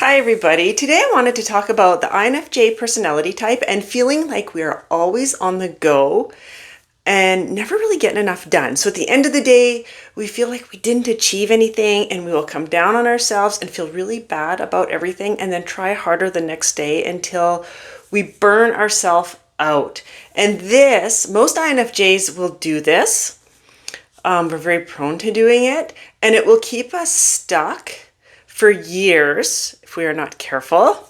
Hi everybody. Today I wanted to talk about the INFJ personality type and feeling like we are always on the go and never really getting enough done. So at the end of the day, we feel like we didn't achieve anything and we will come down on ourselves and feel really bad about everything and then try harder the next day until we burn ourselves out. And most INFJs will do this. We're very prone to doing it, and it will keep us stuck for years if we are not careful.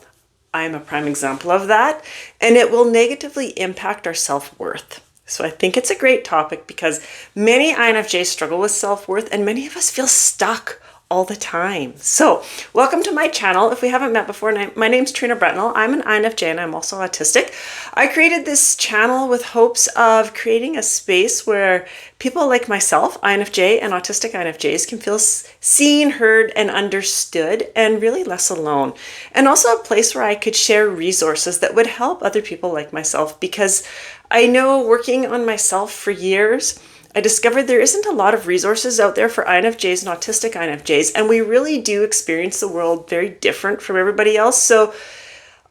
I'm a prime example of that, and it will negatively impact our self-worth. So I think it's a great topic because many INFJs struggle with self-worth and many of us feel stuck all the time. So welcome to my channel. If we haven't met before, my name's Trina Bretnell. I'm an INFJ and I'm also autistic. I created this channel with hopes of creating a space where people like myself, INFJ and autistic INFJs, can feel seen, heard, and understood and really less alone. And also a place where I could share resources that would help other people like myself, because I know working on myself for years, I discovered there isn't a lot of resources out there for INFJs and autistic INFJs, and we really do experience the world very different from everybody else. So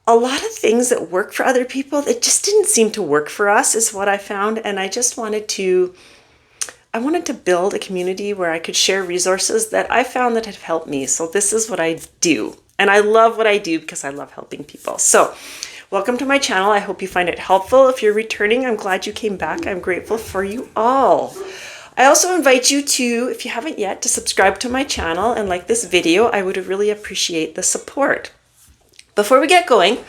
a lot of things that work for other people that just didn't seem to work for us is what I found, and I wanted to build a community where I could share resources that I found that have helped me. So this is what I do, and I love what I do because I love helping people. So welcome to my channel. I hope you find it helpful. If you're returning, I'm glad you came back. I'm grateful for you all. I also invite you to, if you haven't yet, to subscribe to my channel and like this video. I would really appreciate the support. Before we get going,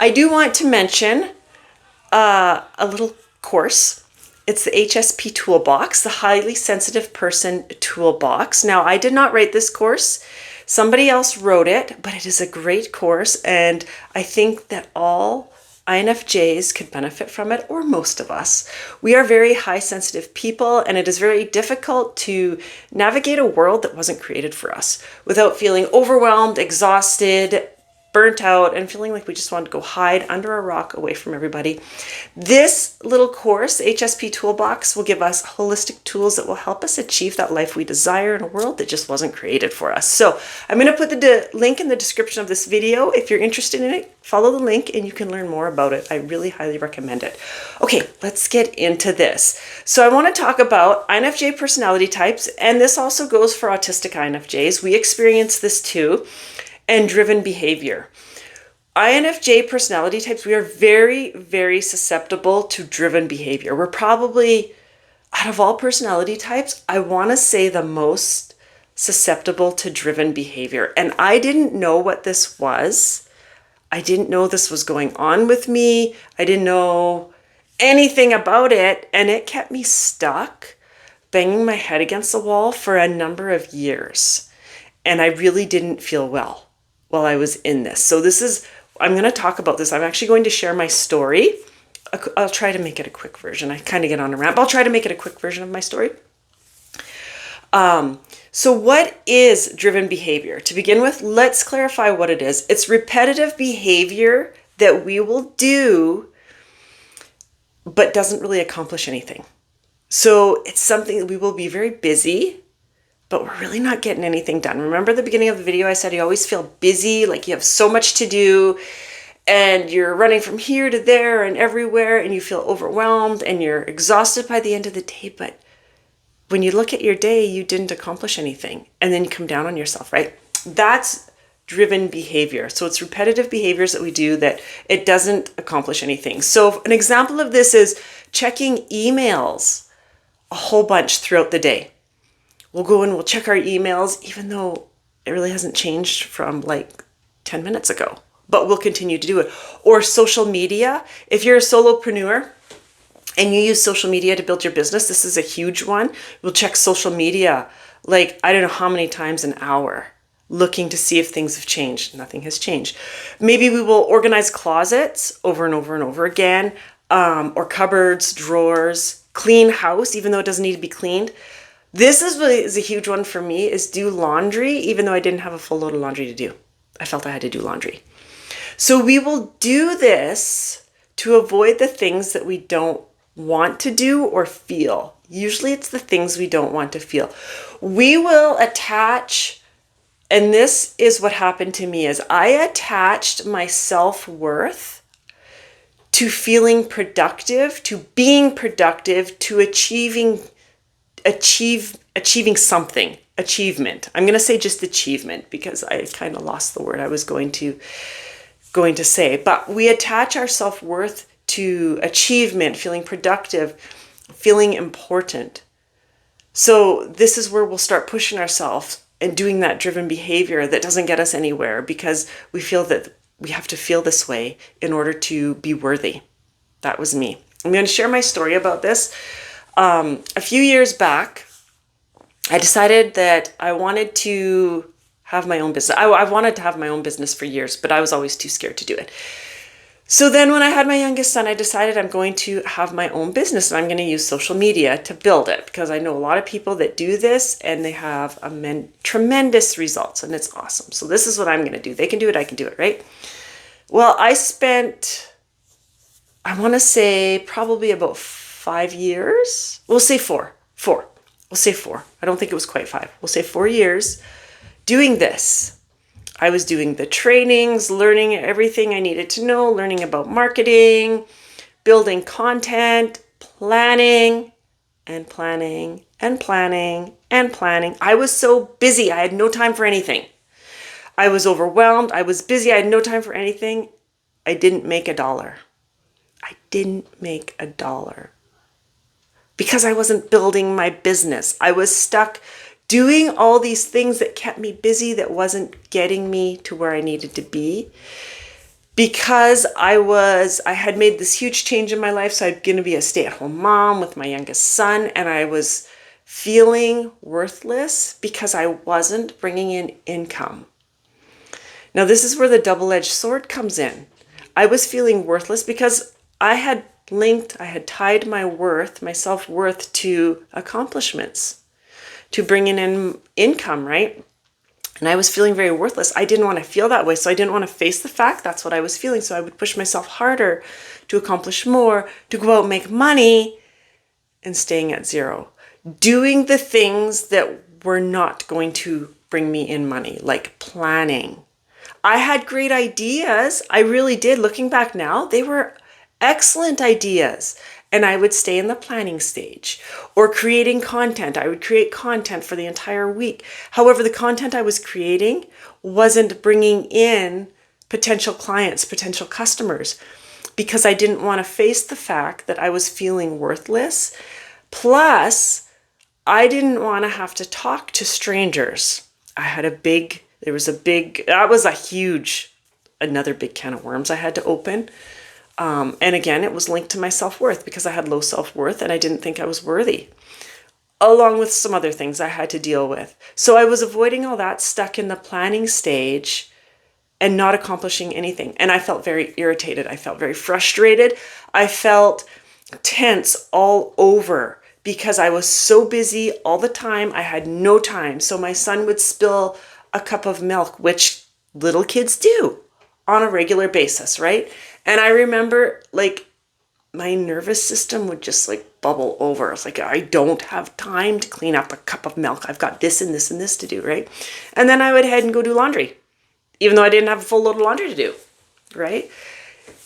I do want to mention a little course. It's the HSP Toolbox, the Highly Sensitive Person Toolbox. Now, I did not write this course. Somebody else wrote it, but it is a great course, and I think that all INFJs could benefit from it, or most of us. We are very high sensitive people, and it is very difficult to navigate a world that wasn't created for us without feeling overwhelmed, exhausted, burnt out, and feeling like we just want to go hide under a rock away from everybody. This little course, HSP Toolbox, will give us holistic tools that will help us achieve that life we desire in a world that just wasn't created for us. So I'm going to put the link in the description of this video. If you're interested in it, follow the link and you can learn more about it. I really highly recommend it. Okay, let's get into this. So I want to talk about INFJ personality types, and this also goes for autistic INFJs. We experience this too. And driven behavior. INFJ personality types, we are very, very susceptible to driven behavior. We're probably, out of all personality types, I want to say the most susceptible to driven behavior. And I didn't know what this was. I didn't know this was going on with me. I didn't know anything about it. And it kept me stuck, banging my head against the wall for a number of years. And I really didn't feel well while I was in this. So I'm going to talk about this. I'm actually going to share my story. I'll try to make it a quick version. I kind of get on a rant, but I'll try to make it a quick version of my story. So what is driven behavior? To begin with, let's clarify what it is. It's repetitive behavior that we will do, but doesn't really accomplish anything. So it's something that we will be very busy, but we're really not getting anything done. Remember the beginning of the video, I said you always feel busy, like you have so much to do and you're running from here to there and everywhere and you feel overwhelmed and you're exhausted by the end of the day. But when you look at your day, you didn't accomplish anything and then you come down on yourself, right? That's driven behavior. So it's repetitive behaviors that we do that it doesn't accomplish anything. So an example of this is checking emails a whole bunch throughout the day. We'll go and we'll check our emails, even though it really hasn't changed from like 10 minutes ago, but we'll continue to do it. Or social media. If you're a solopreneur and you use social media to build your business, this is a huge one. We'll check social media, like, I don't know how many times an hour, looking to see if things have changed. Nothing has changed. Maybe we will organize closets over and over and over again, or cupboards, drawers, clean house, even though it doesn't need to be cleaned. This is a huge one for me, is do laundry, even though I didn't have a full load of laundry to do. I felt I had to do laundry. So we will do this to avoid the things that we don't want to do or feel. Usually it's the things we don't want to feel. We will attach And this is what happened to me is I attached my self-worth to feeling productive, to being productive, to achieving something, achievement. I'm going to say just achievement because I kind of lost the word I was going to say. But we attach our self-worth to achievement, feeling productive, feeling important. So this is where we'll start pushing ourselves and doing that driven behavior that doesn't get us anywhere because we feel that we have to feel this way in order to be worthy. That was me. I'm going to share my story about this. A few years back, I decided that I wanted to have my own business. I wanted to have my own business for years, but I was always too scared to do it. So then when I had my youngest son, I decided I'm going to have my own business and I'm going to use social media to build it because I know a lot of people that do this and they have tremendous results and it's awesome. So this is what I'm going to do. They can do it, I can do it, right? Well, I spent, I want to say probably about 5 years. We'll say four. We'll say 4. I don't think it was quite 5. We'll say 4 years doing this. I was doing the trainings, learning everything I needed to know, learning about marketing, building content, planning, and planning, and planning, and planning. I was so busy. I had no time for anything. I was overwhelmed. I was busy. I had no time for anything. I didn't make $1. I didn't make $1 because I wasn't building my business. I was stuck doing all these things that kept me busy that wasn't getting me to where I needed to be because I had made this huge change in my life. So I'm going to be a stay-at-home mom with my youngest son. And I was feeling worthless because I wasn't bringing in income. Now, this is where the double-edged sword comes in. I was feeling worthless because I had tied my worth, my self-worth to accomplishments, to bringing in income, right? And I was feeling very worthless. I didn't want to feel that way. So I didn't want to face the fact that's what I was feeling. So I would push myself harder to accomplish more, to go out and make money and staying at zero. Doing the things that were not going to bring me in money, like planning. I had great ideas. I really did. Looking back now, they were excellent ideas. And I would stay in the planning stage or creating content. I would create content for the entire week. However, the content I was creating wasn't bringing in potential clients, potential customers, because I didn't want to face the fact that I was feeling worthless. Plus, I didn't want to have to talk to strangers. That was another big can of worms I had to open. And again, it was linked to my self-worth because I had low self-worth and I didn't think I was worthy, along with some other things I had to deal with. So I was avoiding all that, stuck in the planning stage and not accomplishing anything. And I felt very irritated. I felt very frustrated. I felt tense all over because I was so busy all the time. I had no time. So my son would spill a cup of milk, which little kids do on a regular basis, right? And I remember my nervous system would just bubble over. It's like, I don't have time to clean up a cup of milk. I've got this and this and this to do, right? And then I would head and go do laundry, even though I didn't have a full load of laundry to do, right?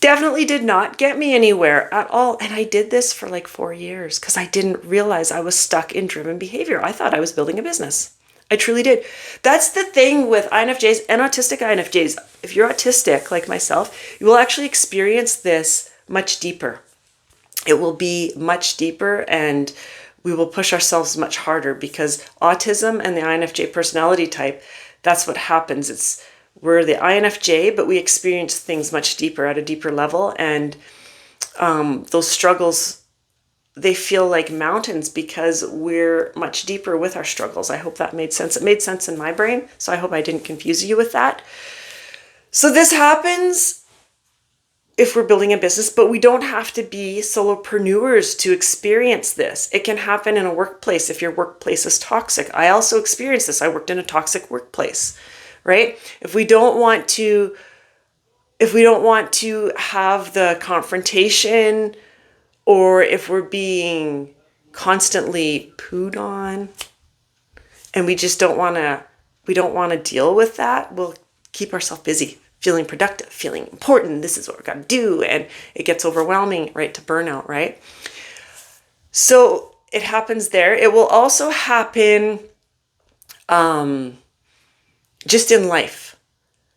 Definitely did not get me anywhere at all. And I did this for 4 years because I didn't realize I was stuck in driven behavior. I thought I was building a business. I truly did. That's the thing with INFJs and autistic INFJs. If you're autistic like myself, you will actually experience this much deeper. It will be much deeper and we will push ourselves much harder because autism and the INFJ personality type, that's what happens. We're the INFJ, but we experience things much deeper at a deeper level. And those struggles, they feel like mountains because we're much deeper with our struggles. I hope that made sense. It made sense in my brain, so I hope I didn't confuse you with that. So this happens if we're building a business, but we don't have to be solopreneurs to experience this. It can happen in a workplace if your workplace is toxic. I also experienced this. I worked in a toxic workplace, right? If we don't want to have the confrontation, or if we're being constantly pooed on and we just don't want to we don't want to deal with that, we'll keep ourselves busy, feeling productive, feeling important. This is what we're going to do. And it gets overwhelming, right, to burnout, right? So it happens there. It will also happen just in life.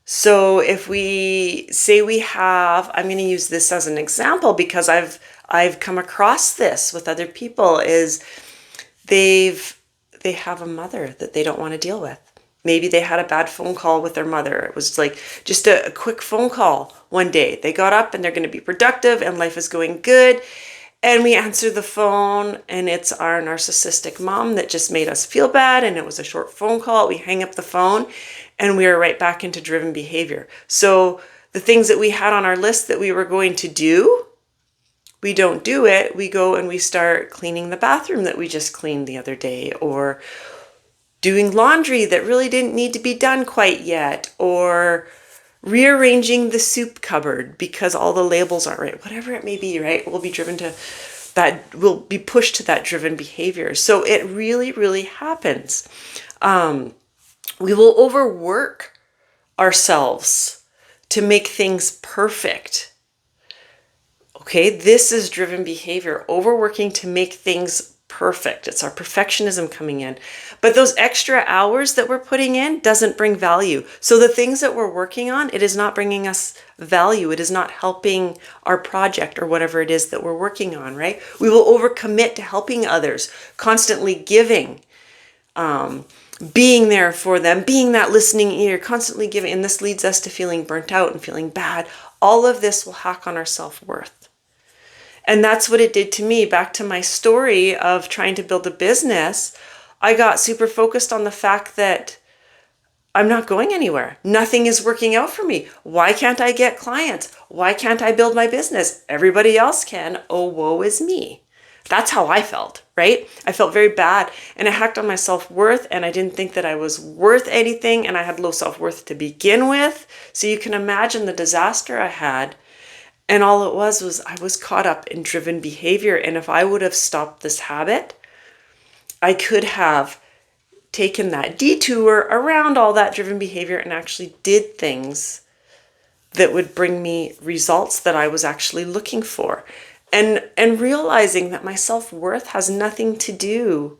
So if we say we have, I'm going to use this as an example because I've come across this with other people, is they have a mother that they don't want to deal with. Maybe they had a bad phone call with their mother. It was like just a quick phone call one day. They got up and they're going to be productive and life is going good. And we answer the phone and it's our narcissistic mom that just made us feel bad. And it was a short phone call. We hang up the phone and we are right back into driven behavior. So the things that we had on our list that we were going to do, we don't do it. We go and we start cleaning the bathroom that we just cleaned the other day, or doing laundry that really didn't need to be done quite yet, or rearranging the soup cupboard because all the labels aren't right. Whatever it may be, right? We'll be driven to that, we'll be pushed to that driven behavior. So it really, really happens. We will overwork ourselves to make things perfect. Okay, this is driven behavior, overworking to make things perfect. It's our perfectionism coming in. But those extra hours that we're putting in doesn't bring value. So the things that we're working on, it is not bringing us value. It is not helping our project or whatever it is that we're working on, right? We will overcommit to helping others, constantly giving, being there for them, being that listening ear, constantly giving. And this leads us to feeling burnt out and feeling bad. All of this will hack on our self-worth. And that's what it did to me. Back to my story of trying to build a business, I got super focused on the fact that I'm not going anywhere. Nothing is working out for me. Why can't I get clients? Why can't I build my business? Everybody else can. Oh, woe is me. That's how I felt, right? I felt very bad and I hacked on my self-worth, and I didn't think that I was worth anything, and I had low self-worth to begin with. So you can imagine the disaster I had. And all it was I was caught up in driven behavior. And if I would have stopped this habit, I could have taken that detour around all that driven behavior and actually did things that would bring me results that I was actually looking for. And realizing that my self-worth has nothing to do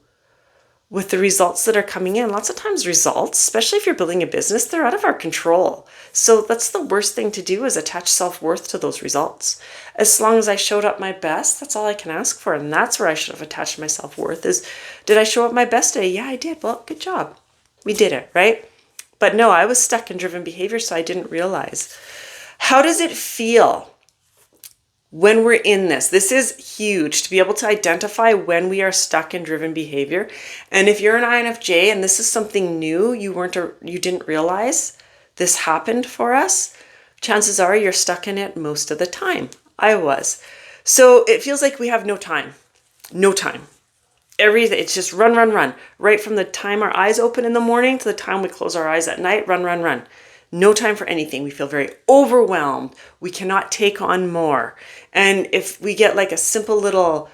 with the results that are coming in. Lots of times results, especially if you're building a business, they're out of our control. So that's the worst thing to do, is attach self-worth to those results. As long as I showed up my best, that's all I can ask for. And that's where I should have attached my self-worth, is, did I show up my best today? Yeah, I did. Well, good job. We did it, right? But no, I was stuck in driven behavior, so I didn't realize. How does it feel when we're in this? This is huge, to be able to identify when we are stuck in driven behavior. And if you're an INFJ and this is something new, you didn't realize this happened for us, chances are you're stuck in it most of the time. I was. So it feels like we have no time. No time. Everything, it's just run, run, run. Right from the time our eyes open in the morning to the time we close our eyes at night, run, run, run. No time for anything. We feel very overwhelmed. We cannot take on more. And if we get like a simple little,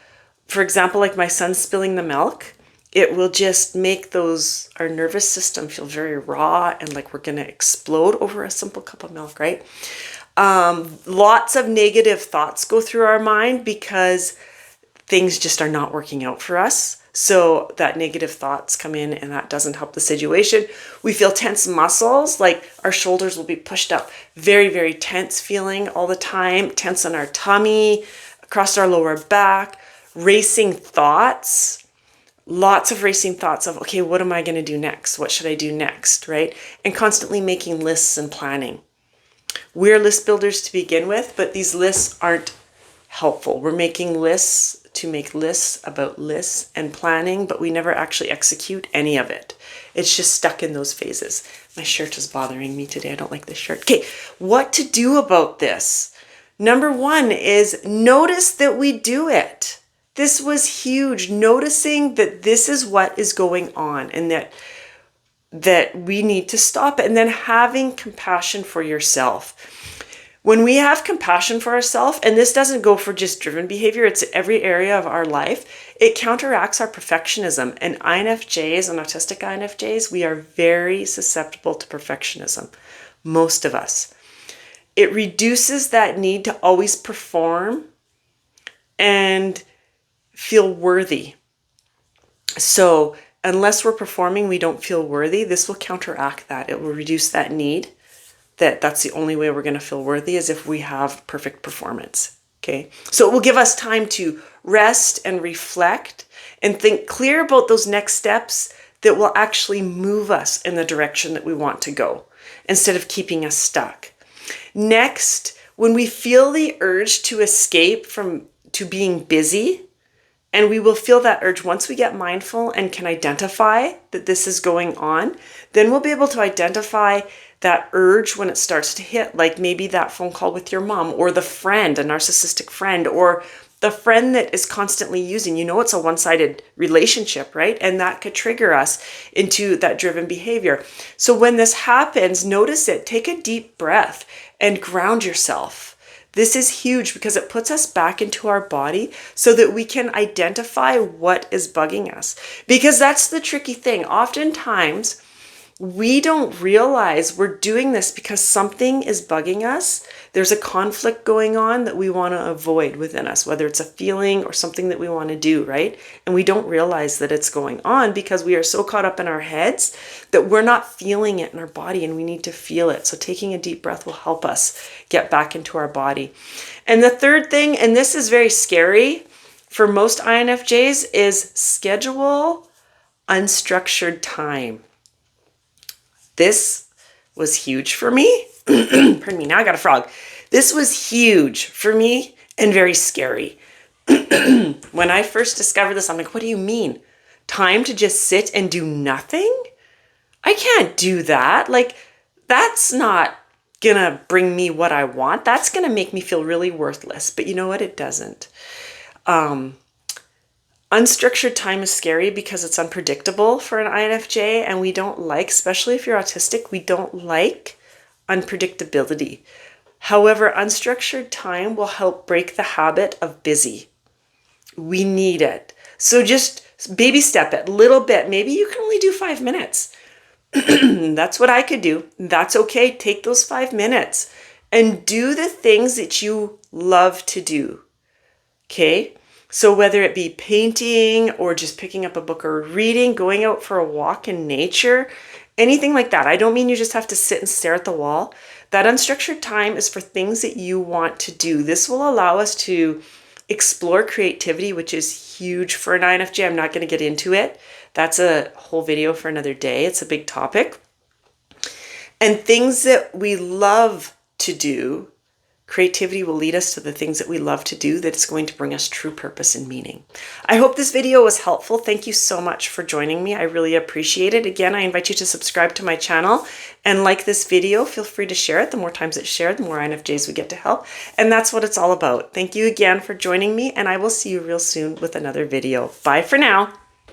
for example, like my son spilling the milk, it will just make our nervous system feel very raw and like we're going to explode over a simple cup of milk, right? Lots of negative thoughts go through our mind because things just are not working out for us. So that negative thoughts come in and that doesn't help the situation. We feel tense muscles, like our shoulders will be pushed up. Very, very tense feeling all the time. Tense on our tummy, across our lower back. Racing thoughts. Lots of racing thoughts of, okay, what am I going to do next? What should I do next, right? And constantly making lists and planning. We're list builders to begin with, but these lists aren't helpful. We're making lists to make lists about lists and planning, but we never actually execute any of it. It's just stuck in those phases. My shirt is bothering me today. I don't like this shirt. Okay, what to do about this? Number one is notice that we do it. This was huge. Noticing that this is what is going on and that we need to stop it, and then having compassion for yourself. When we have compassion for ourselves, and this doesn't go for just driven behavior, it's every area of our life, it counteracts our perfectionism. And INFJs and autistic INFJs, we are very susceptible to perfectionism, most of us. It reduces that need to always perform and feel worthy. So unless we're performing, we don't feel worthy. This will counteract that. It will reduce that need. That's the only way we're going to feel worthy is if we have perfect performance. Okay. So it will give us time to rest and reflect and think clear about those next steps that will actually move us in the direction that we want to go instead of keeping us stuck. Next, when we feel the urge to escape to being busy, and we will feel that urge once we get mindful and can identify that this is going on, then we'll be able to identify that urge when it starts to hit, like maybe that phone call with your mom or the friend, a narcissistic friend, or the friend that is constantly using. It's a one-sided relationship, right? And that could trigger us into that driven behavior. So when this happens, notice it, take a deep breath and ground yourself. This is huge because it puts us back into our body so that we can identify what is bugging us. Because that's the tricky thing. Oftentimes, we don't realize we're doing this because something is bugging us. There's a conflict going on that we want to avoid within us, whether it's a feeling or something that we want to do, right? And we don't realize that it's going on because we are so caught up in our heads that we're not feeling it in our body, and we need to feel it. So taking a deep breath will help us get back into our body. And the third thing, and this is very scary for most INFJs, is schedule unstructured time. This was huge for me. Pardon me, now I got a frog. This was huge for me and very scary. When I first discovered this, I'm like, what do you mean? Time to just sit and do nothing? I can't do that. Like, that's not gonna bring me what I want. That's gonna make me feel really worthless. But you know what? It doesn't. Unstructured time is scary because it's unpredictable for an INFJ, and we don't like, especially if you're autistic, we don't like unpredictability. However, unstructured time will help break the habit of busy. We need it. So just baby step it, little bit. Maybe you can only do 5 minutes. That's what I could do. That's okay. Take those 5 minutes and do the things that you love to do. Okay? So whether it be painting or just picking up a book or reading, going out for a walk in nature, anything like that. I don't mean you just have to sit and stare at the wall. That unstructured time is for things that you want to do. This will allow us to explore creativity, which is huge for an INFJ. I'm not going to get into it. That's a whole video for another day. It's a big topic. And things that we love to do, creativity will lead us to the things that we love to do that is going to bring us true purpose and meaning. I hope this video was helpful. Thank you so much for joining me. I really appreciate it. Again, I invite you to subscribe to my channel and like this video. Feel free to share it. The more times it's shared, the more INFJs we get to help. And that's what it's all about. Thank you again for joining me, and I will see you real soon with another video. Bye for now.